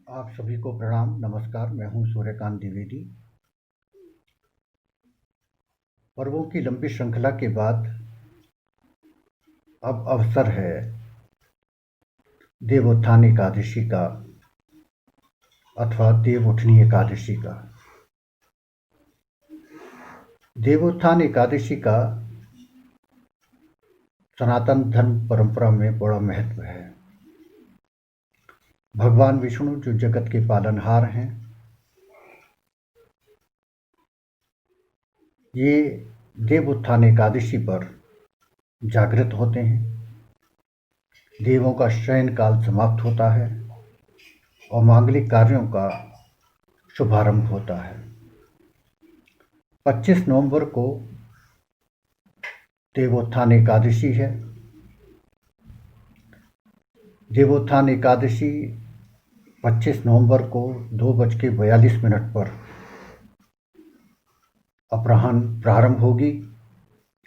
आप सभी को प्रणाम, नमस्कार। मैं हूं सूर्यकांत द्विवेदी। पर्वों की लंबी श्रृंखला के बाद अब अवसर है देवोत्थान एकादशी का अथवा देवउठनी एकादशी का। देवोत्थान एकादशी का सनातन धर्म परंपरा में बड़ा महत्व है। भगवान विष्णु जो जगत के पालनहार हैं, ये देवोत्थान एकादशी पर जागृत होते हैं। देवों का शयन काल समाप्त होता है और मांगलिक कार्यों का शुभारंभ होता है। 25 नवंबर को देवोत्थान एकादशी है। देवोत्थान एकादशी 25 नवंबर को 2:42 पर अपराह्न प्रारंभ होगी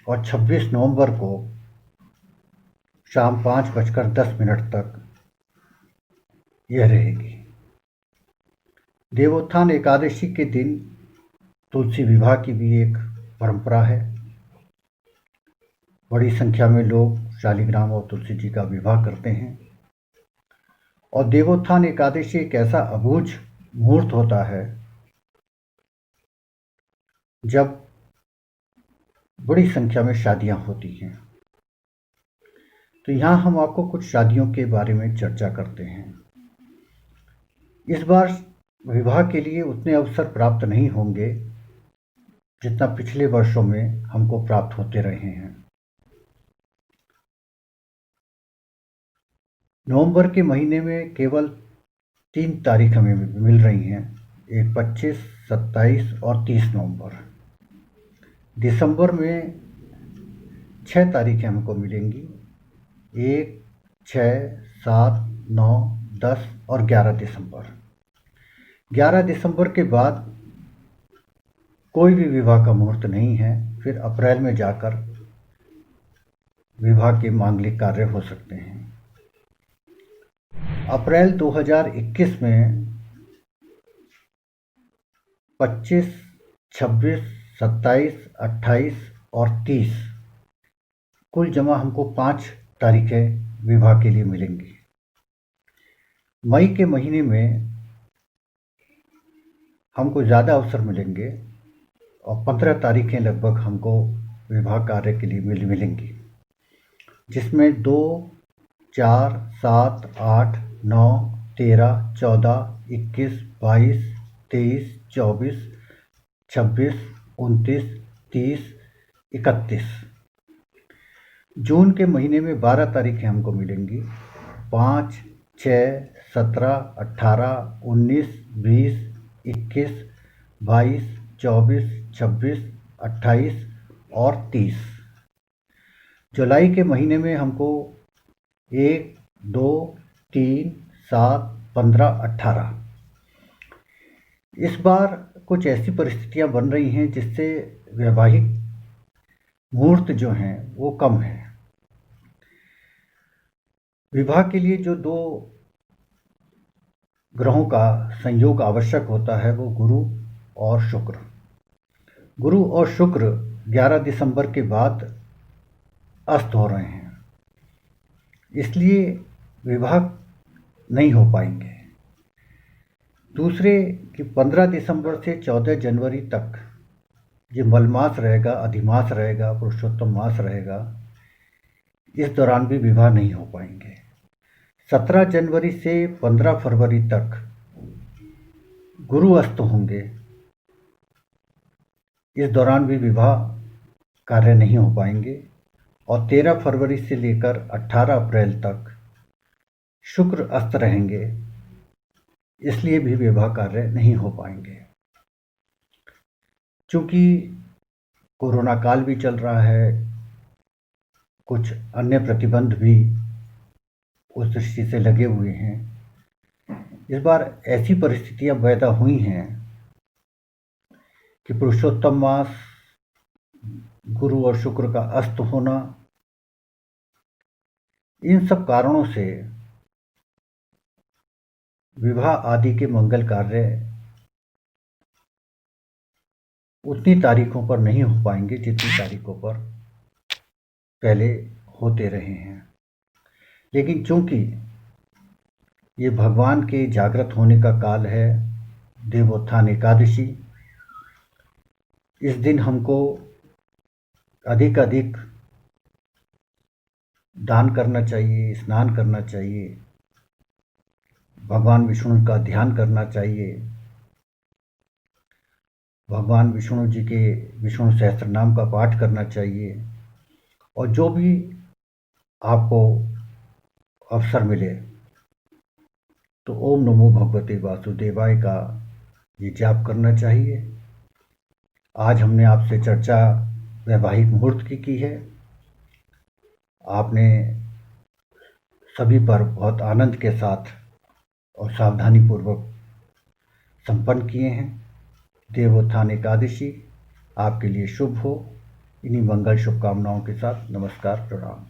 और 26 नवंबर को शाम 5:10 तक यह रहेगी। देवोत्थान एकादशी के दिन तुलसी विवाह की भी एक परंपरा है। बड़ी संख्या में लोग शालिग्राम और तुलसी जी का विवाह करते हैं। और देवोत्थान एकादशी एक ऐसा अबूझ मुहूर्त होता है जब बड़ी संख्या में शादियां होती हैं। तो यहाँ हम आपको कुछ शादियों के बारे में चर्चा करते हैं। इस बार विवाह के लिए उतने अवसर प्राप्त नहीं होंगे जितना पिछले वर्षों में हमको प्राप्त होते रहे हैं। नवंबर के महीने में केवल 3 तारीख हमें मिल रही हैं, एक 25, 27 और 30 नवंबर। दिसंबर में 6 तारीखें हमको मिलेंगी, 1, 6, 7, 9, 10 और 11 दिसंबर। 11 दिसंबर के बाद कोई भी विवाह का मुहूर्त नहीं है। फिर अप्रैल में जाकर विवाह के मांगलिक कार्य हो सकते हैं। अप्रैल 2021 में 25, 26, 27, 28 और 30 कुल जमा हमको 5 तारीखें विवाह के लिए मिलेंगी। मई के महीने में हमको ज़्यादा अवसर मिलेंगे और 15 तारीखें लगभग हमको विवाह कार्य के लिए मिलेंगी, जिसमें 2, 4, 7, 8, 9, 13, 14, 21, 22, 23, 24, 26, 29, 30, 31। जून के महीने में 12 तारीखें हमको मिलेंगी, 5, 6, 17, 18, 19, 20, 21, 22, 24, 26, 28 और 30। जुलाई के महीने में हमको 1, 2, 3, 7, 15, 18। इस बार कुछ ऐसी परिस्थितियां बन रही हैं जिससे वैवाहिक मुहूर्त जो हैं वो कम है। विवाह के लिए जो 2 ग्रहों का संयोग आवश्यक होता है वो गुरु और शुक्र। गुरु और शुक्र 11 दिसंबर के बाद अस्त हो रहे हैं, इसलिए विवाह नहीं हो पाएंगे। दूसरे कि 15 दिसंबर से 14 जनवरी तक ये मलमास रहेगा, अधिमास रहेगा, पुरुषोत्तम मास रहेगा। इस दौरान भी विवाह नहीं हो पाएंगे। 17 जनवरी से 15 फरवरी तक गुरु अस्त होंगे। इस दौरान भी विवाह कार्य नहीं हो पाएंगे। और 13 फरवरी से लेकर 18 अप्रैल तक शुक्र अस्त रहेंगे, इसलिए भी विवाह कार्य नहीं हो पाएंगे। चूंकि कोरोना काल भी चल रहा है, कुछ अन्य प्रतिबंध भी उस दृष्टि से लगे हुए हैं। इस बार ऐसी परिस्थितियां पैदा हुई हैं कि पुरुषोत्तम मास, गुरु और शुक्र का अस्त होना, इन सब कारणों से विवाह आदि के मंगल कार्य उतनी तारीखों पर नहीं हो पाएंगे जितनी तारीखों पर पहले होते रहे हैं। लेकिन चूंकि ये भगवान के जागृत होने का काल है, देवोत्थान एकादशी, इस दिन हमको अधिक अधिक दान करना चाहिए, स्नान करना चाहिए, भगवान विष्णु का ध्यान करना चाहिए, भगवान विष्णु जी के विष्णु सहस्त्र नाम का पाठ करना चाहिए, और जो भी आपको अवसर मिले तो ओम नमो भगवते वासुदेवाय का ये जाप करना चाहिए। आज हमने आपसे चर्चा वैवाहिक मुहूर्त की है। आपने सभी पर बहुत आनंद के साथ और सावधानीपूर्वक संपन्न किए हैं। देवोत्थान एकादशी आपके लिए शुभ हो। इन्हीं मंगल शुभकामनाओं के साथ नमस्कार, प्रणाम।